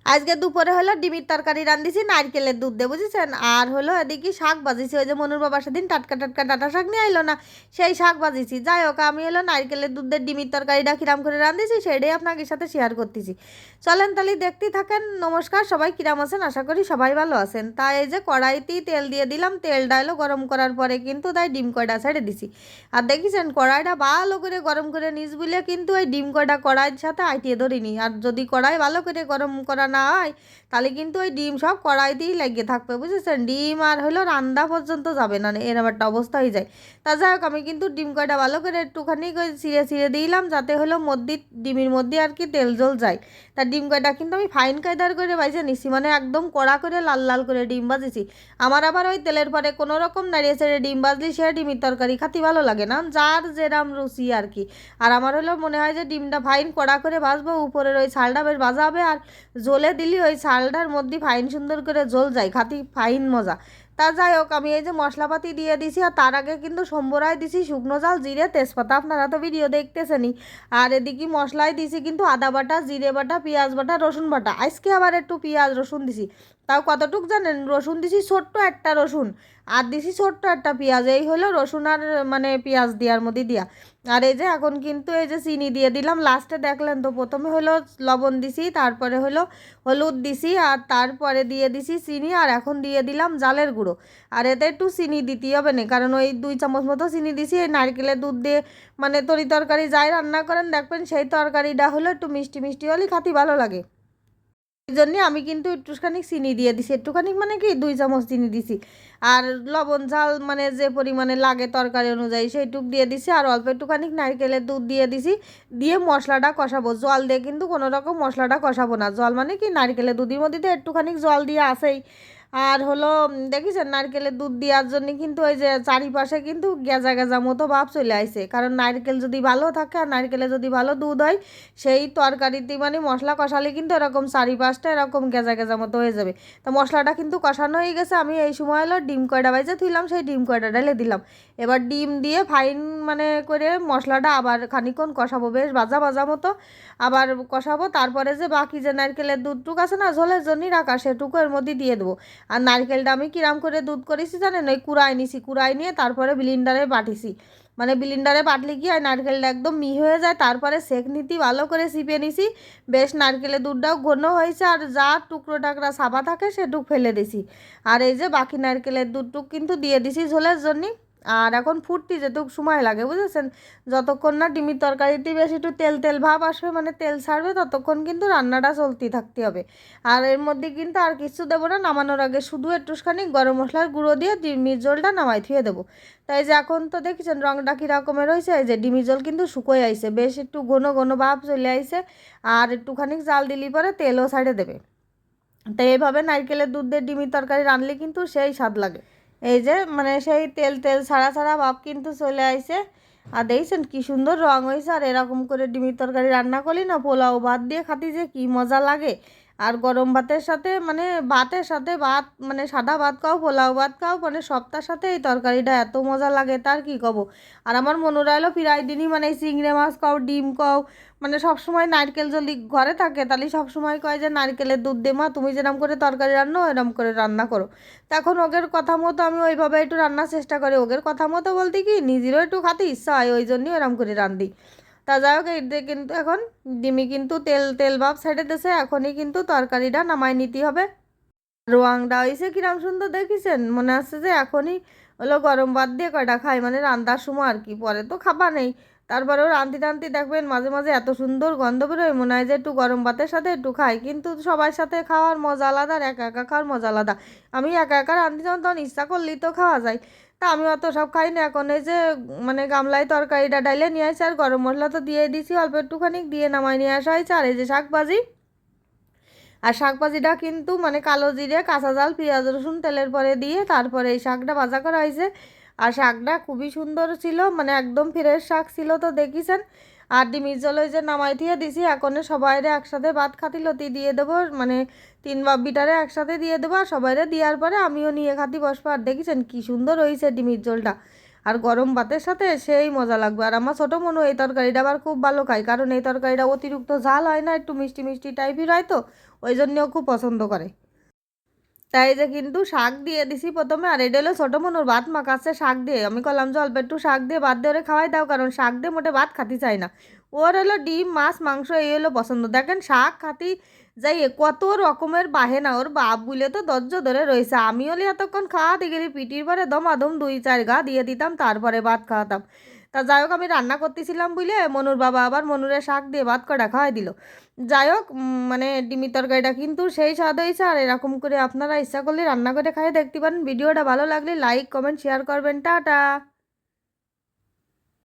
আজকে দুপুরে হলো ডিমের তরকারি রান্ধিছি নারকেলের দুধ দিয়ে, বুঝেছেন। আর হলো এদিকে শাক ভাজিছি, ওই যে মনুর বাবা সেদিন টাটকা টাটকা ডাঁটা শাক নিয়ে আইলো না, সেই শাক ভাজিছি। যাই হোক, আমি হলো নারকেলের দুধ দিয়ে ডিমের তরকারিটা কিরাম করে রান্ধিছি সেটাই আপনাদের সাথে শেয়ার করতেছি। চলেন তাহলে দেখতেই থাকেন। নমস্কার সবাই, কিরাম আছেন? আশা করি সবাই ভালো আছেন। তাই এই যে কড়াইতেই তেল দিয়ে দিলাম, তেলটা হলো গরম করার পরে কিন্তু তাই ডিম কয়টা ছেড়ে দিছি। আর দেখেছেন কড়াইটা ভালো করে গরম করে নিস বলে কিন্তু ওই ডিম কয়টা কড়াইয়ের সাথে আইটিয়ে ধরিনি। আর যদি কড়াই ভালো করে গরম করা না হয় তাহলে কিন্তু ওই ডিম সব কড়াইতেই লেগে থাকবে, বুঝেছেন। ডিম আর হলো রান্না পর্যন্ত যাবে না, এরকম একটা অবস্থা হয়ে যায়। তা যাই হোক, আমি কিন্তু ডিম কয়টা ভালো করে একটুখানি ছিঁড়ে ছিঁড়ে দিলাম যাতে হলো ডিমের মধ্যে আর কি তেল জল যায়। তা ডিম কয়টা কিন্তু আমি ফাইন কায়দার করে বাইজে নিছি, মানে একদম কড়া করে লাল লাল করে ডিম বাজেছি। আমার আবার ওই তেলের পরে কোনো রকম নাড়িয়ে ছেড়ে ডিম বাজলি সে ডিমের তরকারি খাতি ভালো লাগে না, যার যেরাম রুচি আর কি। আর আমার হলো মনে হয় যে ডিমটা ফাইন কড়া করে ভাজবো, উপরের ওই ছালটা বেশ ভাজা হবে, আর জ্বলে দিলি ওই ছালটার মধ্যে ফাইন সুন্দর করে জ্বল যায়, খাতি ফাইন মজা। তা যাই হোক, আমি এই যে মশলাপাতি দিয়ে দিছি, আর তার আগে কিন্তু সম্বরায় দিছি শুকনো ঝাল, জিরে, তেজপাতা, আপনারা তো ভিডিও দেখতেছেনই। আর এদিকে মশলায় দিছি কিন্তু আদা বাটা, জিরে বাটা, পেঁয়াজ বাটা, রসুন বাটা। আজকে আবার একটু পেঁয়াজ রসুন দিছি। তাও কতটুক জানেন? রসুন দিছি ছোট্ট একটা রসুন, আর দিছি ছোট্ট একটা পেঁয়াজ। এই হলো রসুন আর মানে পেঁয়াজ দেওয়ার মধ্যে দিয়া। আর এই যে এখন কিন্তু এই যে চিনি দিয়ে দিলাম লাস্টে, দেখলেন তো। প্রথমে হলো লবণ দিছি, তারপরে হলো হলুদ দিছি, আর তারপরে দিয়ে দিছি চিনি, আর এখন দিয়ে দিলাম জালের গুঁড়ো। আর এতে একটু চিনি দিতে হবে না, কারণ ওই 2 চামচ মতো চিনি দিছি। এই নারকেলের দুধ দিয়ে মানে তরকারি যাই রান্না করেন দেখবেন সেই তরকারিটা হলো একটু মিষ্টি মিষ্টি হলেই খাতি ভালো লাগে। এই জন্যে আমি কিন্তু একটুখানি চিনি দিয়ে দিছি, একটুখানি মানে কি 2 চামচ চিনি দিছি। আর লবণ ঝাল মানে যে পরিমাণে লাগে তরকারি অনুযায়ী সেইটুক দিয়ে দিছি, আর অল্প একটুখানি নারকেলের দুধ দিয়ে দিছি। দিয়ে মশলাটা কষাবো, জল দিয়ে কিন্তু কোনো রকম মশলাটা কষাবো না। জল মানে কি নারকেলের দুধের মধ্যে তো একটুখানি জল দিয়ে আসেই। আর হলো দেখেছেন নারকেলের দুধ দেওয়ার জন্য কিন্তু ওই যে চারিপাশে কিন্তু গেজা গেজা মতো ভাব চলে আসে, কারণ নারকেল যদি ভালো থাকে আর নারকেলে যদি ভালো দুধ হয় সেই তরকারিতে মানে মশলা কষালে কিন্তু এরকম চারিপাশটা এরকম গেজা গেজা মতো হয়ে যাবে। তো মশলাটা কিন্তু কষানো হয়ে গেছে। আমি এই সময় হলো ডিম কয়টা বাইজে থুইলাম, সেই ডিম কয়টা ঢেলে দিলাম। এবার ডিম দিয়ে ফাইন মানে করে মশলাটা আবার খানিকক্ষণ কষাবো, বেশ ভাজা ভাজা মতো আবার কষাবো। তারপরে যে বাকি যে নারকেলের দুধটুক আছে না ঝোলের জন্যই রাখা, সেটুকু এর মধ্যে দিয়ে দেবো। আর নারকেলটা আমি কিরাম করে দুধ করেছি জানেন? ওই কুড়াই নিছি, কুড়াই নিয়ে তারপরে ব্লিন্ডারে বাটিছি। মানে ব্লিন্ডারে বাটলে কি হয় নারকেলটা একদম মিহি হয়ে যায়, তারপরে সেঁক নিতে ভালো করে চিপে নিছি। বেশ নারকেলের দুধটাও ঘন হয়েছে, আর যা টুকরো টাকরা সাবা থাকে সেটুক ফেলে দিছি। আর এই যে বাকি নারকেলের দুধটুক কিন্তু দিয়ে দিছি ঝোলের জন্যে। আর এখন ফুটতে যেটুক সময় লাগে, বুঝেছেন, যতক্ষণ না ডিমের তরকারিতে বেশ একটু তেল তেল ভাব আসবে মানে তেল ছাড়বে, ততক্ষণ কিন্তু রান্নাটা চলতে থাকতে হবে। আর এর মধ্যে কিন্তু আর কিছু দেবো না, নামানোর আগে শুধু একটুখানি গরম মশলার গুঁড়ো দিয়ে ডিমের ঝোলটা নামাই থুয়ে দেবো। তাই যে এখন তো দেখেছেন রংটা কী রকমের হয়েছে, এই যে ডিমের ঝোল কিন্তু শুকোয় আইছে, বেশ একটু ঘন ঘন ভাব চলে আইছে। আর একটুখানি জাল দিলি পরে তেলও ছাড়ে দেবে। তাই এইভাবে নারকেলের দুধ দিয়ে ডিমের তরকারি রাঁধলে কিন্তু সেই স্বাদ লাগে। এই যে মানে সেই তেল তেল ছাড়া ছাড়া ভাব কিন্তু চলে আইছে। আর দেখছেন কি সুন্দর রং হয়েছে। আর এরকম করে ডিমের তরকারি রান্না করলি না পোলাও ভাত দিয়ে খাতি যে কি মজা লাগে। আর গরম ভাতের সাথে মানে ভাতের সাথে ভাত মানে সাদা ভাত খাও পোলাও ভাত খাও মানে সপ্তাহের সাথে এই তরকারিটা এত মজা লাগে তার কি কব। আর আমার মনে হলো প্রায় দিনই মানে চিংড়ি মাছ খাও, ডিম খাও, মানে সব সময় নারকেল যদি ঘরে থাকে তাহলে সব সময় কয় যে নারকেলের দুধ দে মা, তুমি যেরকম করে তরকারি রান্না এরকম করে রান্না করো। তখন ওদের কথা মতো আমি ওইভাবে একটু রান্নার চেষ্টা করি। ওদের কথা মতো বলতে কি নিজেরও একটু খাতে ইচ্ছা হয়, ওই জন্যই এরকম করে রান্ধি। তা যাই হোক, এই যে কিন্তু এখন ডিমি কিন্তু তেল তেল ভাব ছেড়ে দিয়েছে, এখনই কিন্তু তরকারিটা নামাই নিতে হবে। রোয়াংটা হয়েছে কিরম সুন্দর দেখেছেন, মনে হচ্ছে যে এখনই হলো গরম ভাত দিয়ে কয়টা খাই, মানে রান্নার সময় আর কি, পরে তো খাবার নেই। তারপরেও রান্তি টান্তি দেখবেন মাঝে মাঝে এত সুন্দর গন্ধ বেরোয়, মনে হয় যে একটু গরম ভাতের সাথে একটু খাই। কিন্তু সবার সাথে খাওয়ার মজা আলাদা, আর একা একা খাওয়ার মজা আলাদা। আমি একা একা রান্তি যখন তখন ইচ্ছা করলেই তো খাওয়া যায়। তা আমি অত সব খাই না। এখন এই যে মানে গামলায় তরকারিটা ডাইলে নিয়ে আসছে, আর গরম মশলা তো দিয়ে দিছি অল্প একটুখানি, দিয়ে নামাই নিয়ে আসা হয়েছে। আর এই যে শাক ভাজি, আর শাক ভাজিটা কিন্তু মানে কালো জিরে, কাঁচা জাল, পেঁয়াজ, রসুন তেলের পরে দিয়ে তারপরে এই শাকটা ভাজা করা হয়েছে। আর শাকটা খুবই সুন্দর ছিল, মানে একদম ফ্রেশ শাক ছিল তো দেখিছেন। আর ডিমির জল ওই যে নামাই দিয়ে দিছি, এখন সবাইরে একসাথে ভাত খাতি লতি দিয়ে দেবো, মানে 3 বাপ বিটারে একসাথে দিয়ে দেবো। আর সবাইরে দেওয়ার পরে আমিও নিয়ে খাতি বসবো। আর দেখিছেন কি সুন্দর হয়েছে ডিমির জলটা। আর গরম ভাতের সাথে সেই মজা লাগবে। আর আমার ছোটো মনু এই তরকারিটা আবার খুব ভালো খায়, কারণ এই তরকারিটা অতিরিক্ত ঝাল হয় না, একটু মিষ্টি মিষ্টি টাইপের হয় তো, ওই জন্যও খুব পছন্দ করে। তাই যে কিন্তু শাক দিয়ে দিছি প্রথমে, আর এটা হলো ছোটো মনুর ভাত মাখাচ্ছে শাক দিয়ে। আমি বললাম যে অল্প একটু শাক দিয়ে ভাত দিয়ে ওরে খাওয়াই দাও, কারণ শাক দিয়ে মোটে ভাত খাতে চায় না। ওর হলো ডিম মাছ মাংস এই হলো পছন্দ। দেখেন শাক খাতি যাই কত রকমের বাহেনা, ওর বাপ বুলে তো ধৈর্য ধরে রয়েছে। আমি হলে এতক্ষণ খাওয়াতে গেলে পিটির পরে দমাদম 2-4 গা দিয়ে দিতাম, তারপরে ভাত খাওয়াতাম। তা যাই হোক, আমি রান্না করতেছিলাম বুঝলে মনুর বাবা আবার মনুরে শাক দিয়ে ভাত কটা খাওয়াই দিল। যাই হোক, মানে ডিমের তরকারিটা কিন্তু সেই স্বাদ হয়েছে। আর এরকম করে আপনারা ইচ্ছা করলে রান্না করে খাইয়ে দেখতে পারেন। ভিডিওটা ভালো লাগলে লাইক কমেন্ট শেয়ার করবেন। টাটা।